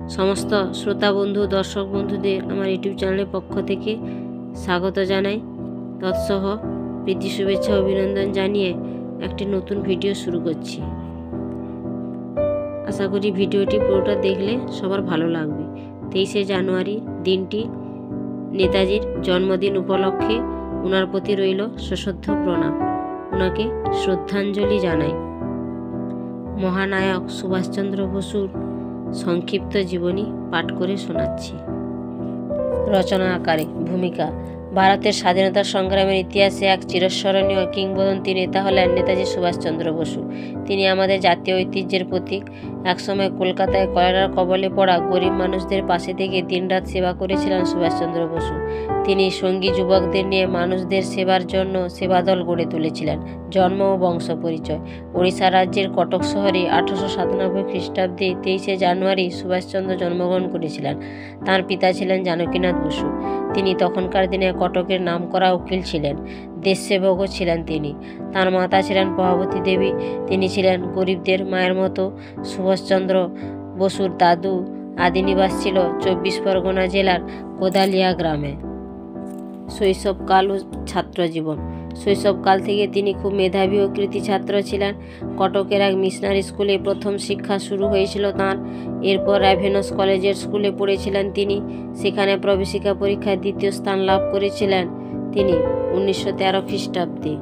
সমস্ত শ্রোতা বন্ধু দর্শক বন্ধুদের আমার ইউটিউব চ্যানেলের পক্ষ থেকে স্বাগত জানাই। তৎসহ প্রীতি শুভেচ্ছা অভিনন্দন জানিয়ে একটি নতুন ভিডিও শুরু করছি। আশা করি ভিডিওটি পুরোটা দেখলে সবার ভালো লাগবে। 23শে জানুয়ারি দিনটি নেতাজির জন্মদিন উপলক্ষে ওনার প্রতি রইল সশ্রদ্ধ প্রণাম, ওনাকে শ্রদ্ধাঞ্জলি জানাই। মহানায়ক সুভাষচন্দ্র বসুর সংক্ষিপ্ত জীবনী পাঠ করে শোনাচ্ছি। রচনা আকারে ভূমিকা। ভারতের স্বাধীনতা সংগ্রামের ইতিহাসে এক চিরস্মরণীয় কিংবদন্তি নেতা হলেন নেতাজি সুভাষচন্দ্র বসু। তিনি আমাদের জাতীয় ঐতিহ্যের প্রতীক। একসময় কলকাতায় কলেরার কবলে পড়া গরিব মানুষদের পাশে থেকে দিনরাত সেবা করেছিলেন সুভাষচন্দ্র বসু। তিনি সঙ্গী যুবকদের নিয়ে মানুষদের সেবার জন্য সেবাদল গড়ে তুলেছিলেন। জন্ম ও বংশ পরিচয়। ওড়িশা রাজ্যের কটক শহরে 1897 খ্রিস্টাব্দে 23শে জানুয়ারি সুভাষচন্দ্র জন্মগ্রহণ করেছিলেন। তাঁর পিতা ছিলেন জানকীনাথ বসু। তিনি তখনকার দিনে কটকের নামকরা উকিল ছিলেন, দেশসেবকও ছিলেন তিনি। তাঁর মাতা ছিলেন প্রভাবতী দেবী। তিনি ছিলেন গরিবদের মায়ের মতো। সুভাষচন্দ্র বসুর দাদু আদিনিবাস ছিল 24 পরগনা জেলার কোদালিয়া গ্রামে। শৈশবকাল ও ছাত্রজীবন। শৈশবকাল থেকে তিনি খুব মেধাবী ও কৃতী ছাত্র ছিলেন। কটকের এক মিশনারি স্কুলে প্রথম শিক্ষা শুরু হয়েছিল তাঁর। এরপর র্যাভেনস কলেজের স্কুলে পড়েছিলেন তিনি। সেখানে প্রবেশিকা পরীক্ষায় দ্বিতীয় স্থান লাভ করেছিলেন তিনি 1913 খ্রিস্টাব্দে।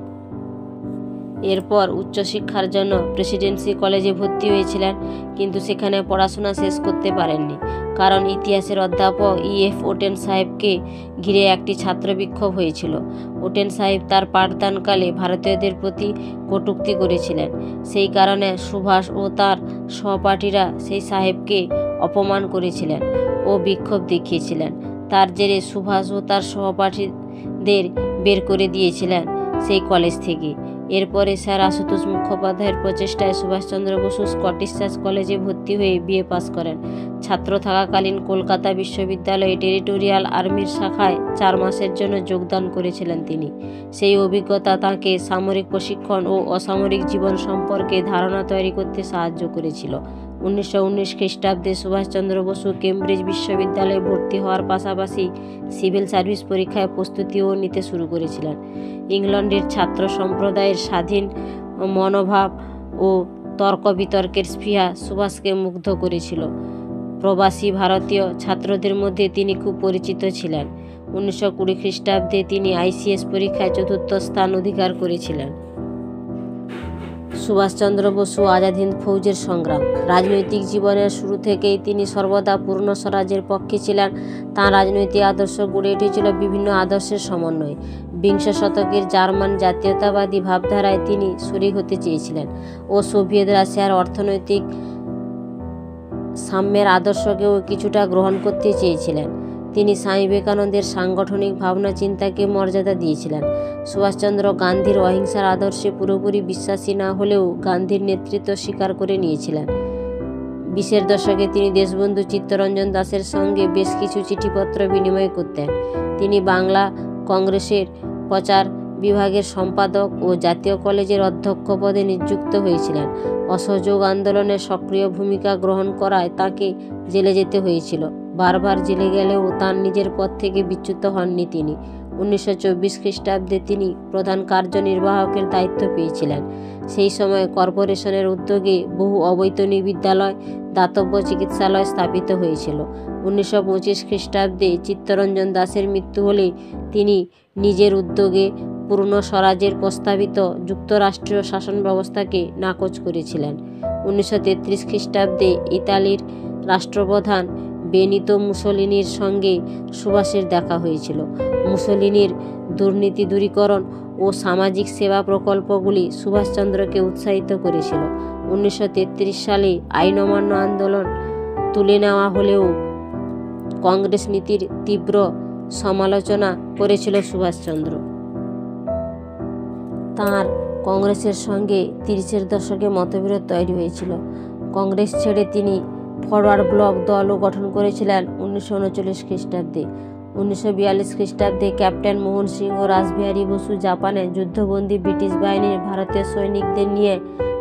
এরপর উচ্চশিক্ষার জন্য প্রেসিডেন্সি কলেজে ভর্তি হয়েছিলেন, কিন্তু সেখানে পড়াশোনা শেষ করতে পারেননি, কারণ ইতিহাসের অধ্যাপক E.F. ওটেন সাহেবকে ঘিরে একটি ছাত্র বিক্ষোভ হয়েছিল। ওটেন সাহেব তার পাঠদানকালে ভারতীয়দের প্রতি কটূক্তি করেছিলেন। সেই কারণে সুভাষ ও তার সহপাঠীরা সেই সাহেবকে অপমান করেছিলেন ও বিক্ষোভ দেখিয়েছিলেন। তার জেরে সুভাষ ও তার সহপাঠীদের বের করে দিয়েছিলেন সেই কলেজ থেকে। এরপরে স্যার আশুতোষ মুখোপাধ্যায়ের প্রচেষ্টায় সুভাষচন্দ্র বসু স্কটিশ চার্চ কলেজে ভর্তি হয়ে বিএ পাস করেন। ছাত্র থাকাকালীন কলকাতা বিশ্ববিদ্যালয়ে টেরিটোরিয়াল আর্মির শাখায় 4 মাসের জন্য যোগদান করেছিলেন তিনি। সেই অভিজ্ঞতা তাঁকে সামরিক প্রশিক্ষণ ও অসামরিক জীবন সম্পর্কে ধারণা তৈরি করতে সাহায্য করেছিল। 1919 খ্রিস্টাব্দে সুভাষচন্দ্র বসু কেমব্রিজ বিশ্ববিদ্যালয়ে ভর্তি হওয়ার পাশাপাশি সিভিল সার্ভিস পরীক্ষায় প্রস্তুতিও নিতে শুরু করেছিলেন। ইংল্যান্ডের ছাত্র সম্প্রদায়ের স্বাধীন মনোভাব ও তর্ক বিতর্কের স্পৃহা সুভাষকে মুগ্ধ করেছিল। প্রবাসী ভারতীয় ছাত্রদের মধ্যে তিনি খুব পরিচিত ছিলেন। 1920 খ্রিস্টাব্দে তিনি ICS পরীক্ষায় 4র্থ স্থান অধিকার করেছিলেন। সুভাষচন্দ্র বসু আজাদ হিন্দ ফৌজের সংগ্রাম। রাজনৈতিক জীবনের শুরু থেকেই তিনি সর্বদা পূর্ণ স্বরাজের পক্ষে ছিলেন। তাঁর রাজনৈতিক আদর্শ গড়ে উঠেছিল বিভিন্ন আদর্শের সমন্বয়ে। বিংশ শতকের জার্মান জাতীয়তাবাদী ভাবধারায় তিনি শরিক হতে চেয়েছিলেন ও সোভিয়েত রাশিয়ার অর্থনৈতিক সাম্যের আদর্শকেও কিছুটা গ্রহণ করতে চেয়েছিলেন। তিনি স্বামী বিবেকানন্দের সাংগঠনিক ভাবনা চিন্তাকে মর্যাদা দিয়েছিলেন। সুভাষচন্দ্র গান্ধীর অহিংসার আদর্শে পুরোপুরি বিশ্বাসী না হলেও গান্ধীর নেতৃত্ব স্বীকার করে নিয়েছিলেন। 20-এর দশকে তিনি দেশবন্ধু চিত্তরঞ্জন দাসের সঙ্গে বেশ কিছু চিঠিপত্র বিনিময় করতেন। তিনি বাংলা কংগ্রেসের প্রচার বিভাগের সম্পাদক ও জাতীয় কলেজের অধ্যক্ষ পদে নিযুক্ত হয়েছিলেন। অসহযোগ আন্দোলনে সক্রিয় ভূমিকা গ্রহণ করায় তাঁকে জেলে যেতে হয়েছিল। বারবার জেলে গেলেও তাঁর নিজের পদ থেকে বিচ্যুত হননি তিনি। 1924 খ্রিস্টাব্দে তিনি প্রধান কার্যনির্বাহকের দায়িত্ব পেয়েছিলেন। সেই সময় কর্পোরেশনের উদ্যোগে বহু অবৈতনিক বিদ্যালয়, দাতব্য চিকিৎসালয় স্থাপিত হয়েছিল। 1925 খ্রিস্টাব্দে চিত্তরঞ্জন দাসের মৃত্যু হলে তিনি নিজের উদ্যোগে পূর্ণ স্বরাজের প্রস্তাবিত যুক্তরাষ্ট্রীয় শাসন ব্যবস্থাকে নাকচ করেছিলেন। 1933 খ্রিস্টাব্দে ইতালির রাষ্ট্রপ্রধান বেনিতো মুসোলিনির সঙ্গে সুভাষের দেখা হয়েছিল। মুসোলিনির দুর্নীতি দূরীকরণ ও সামাজিক সেবা প্রকল্পগুলি সুভাষচন্দ্রকে উৎসাহিত করেছিল। 1933 সালে আইন অমান্য আন্দোলন তুলে নেওয়া হলেও কংগ্রেস নীতির তীব্র সমালোচনা করেছিল সুভাষচন্দ্র। তাঁর কংগ্রেসের সঙ্গে 30-এর দশকে মতবিরোধ তৈরি হয়েছিল। কংগ্রেস ছেড়ে তিনি ফরওয়ার্ড ব্লক দলও গঠন করেছিলেন 1939 খ্রিস্টাব্দে। 1942 খ্রিস্টাব্দে ক্যাপ্টেন মোহন সিং ও রাসবিহারী বসু জাপানে যুদ্ধবন্দী ব্রিটিশ বাহিনীর ভারতীয় সৈনিকদের নিয়ে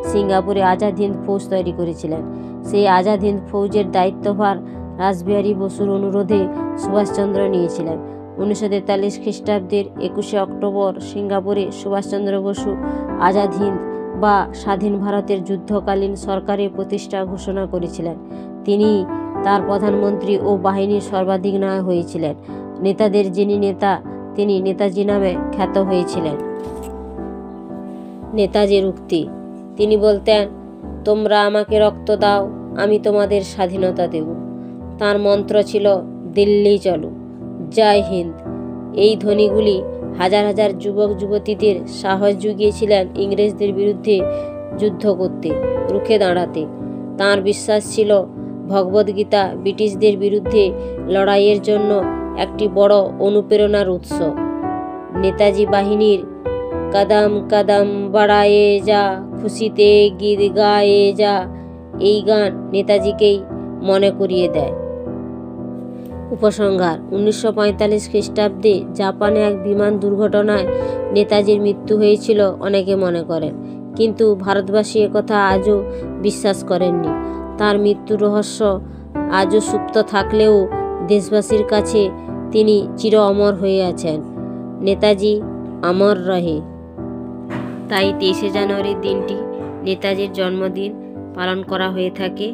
সিঙ্গাপুরে আজাদ হিন্দ ফৌজ তৈরি করেছিলেন। সেই আজাদ হিন্দ ফৌজের দায়িত্বভার রাসবিহারী বসুর অনুরোধে সুভাষচন্দ্র নিয়েছিলেন। 1943 খ্রিস্টাব্দের 21শে অক্টোবর সিঙ্গাপুরে সুভাষচন্দ্র বসু আজাদ হিন্দ বা স্বাধীন ভারতের যুদ্ধকালীন সরকারের প্রতিষ্ঠা ঘোষণা করেছিলেন। তিনি তার প্রধানমন্ত্রী ও বাহিনীর সর্বাধিক নায়ক হয়েছিলেন। নেতাদের যিনি নেতা, তিনি নেতাজি নামে খ্যাত হয়েছিলেন। নেতাজির উক্তি: তিনি বলতেন, তোমরা আমাকে রক্ত দাও, আমি তোমাদের স্বাধীনতা দেব। তার মন্ত্র ছিল দিল্লি চলো, জয় হিন্দ। এই ধ্বনিগুলি হাজার হাজার যুবক যুবতীদের সাহস জুগিয়েছিলেন ইংরেজদের বিরুদ্ধে যুদ্ধ করতে, রুখে দাঁড়াতে। তাঁর বিশ্বাস ছিল ভগবদ্গীতা ব্রিটিশদের বিরুদ্ধে লড়াইয়ের জন্য একটি বড় অনুপ্রেরণার উৎস। নেতাজি বাহিনীর কদম কদম বাড়ায়ে যা, খুশিতে গীত গায়ে যা, এই গান নেতাজিকেই মনে করিয়ে দেয়। উপসংহার: 1945 খ্রিস্টাব্দে জাপানে এক বিমান দুর্ঘটনায় নেতাজির মৃত্যু হয়েছিল অনেকে মনে করেন, কিন্তু ভারতবাসী একথা আজও বিশ্বাস করেননি। তার মৃত্যুর রহস্য আজও সুপ্ত থাকলেও দেশবাসীর কাছে তিনি চির অমর হয়ে আছেন। নেতাজি অমর রহে। তাই 23শে জানুয়ারির দিনটি নেতাজির জন্মদিন পালন করা হয়ে থাকে।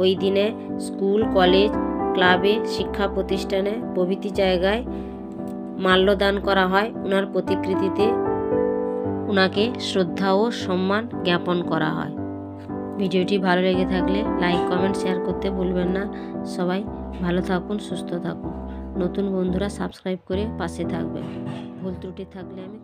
ওই দিনে স্কুল, কলেজ, ক্লাবে, শিক্ষা প্রতিষ্ঠানে প্রভৃতি জায়গায় মাল্যদান করা হয়। ওনার প্রতিকৃতিতে ওনাকে শ্রদ্ধা ও সম্মান জ্ঞাপন করা হয়। ভিডিওটি ভালো লেগে থাকলে লাইক, কমেন্ট, শেয়ার করতে ভুলবেন না। সবাই ভালো থাকুন, সুস্থ থাকুন। নতুন বন্ধুরা সাবস্ক্রাইব করে পাশে থাকবেন। ভুল ত্রুটি থাকলে আমি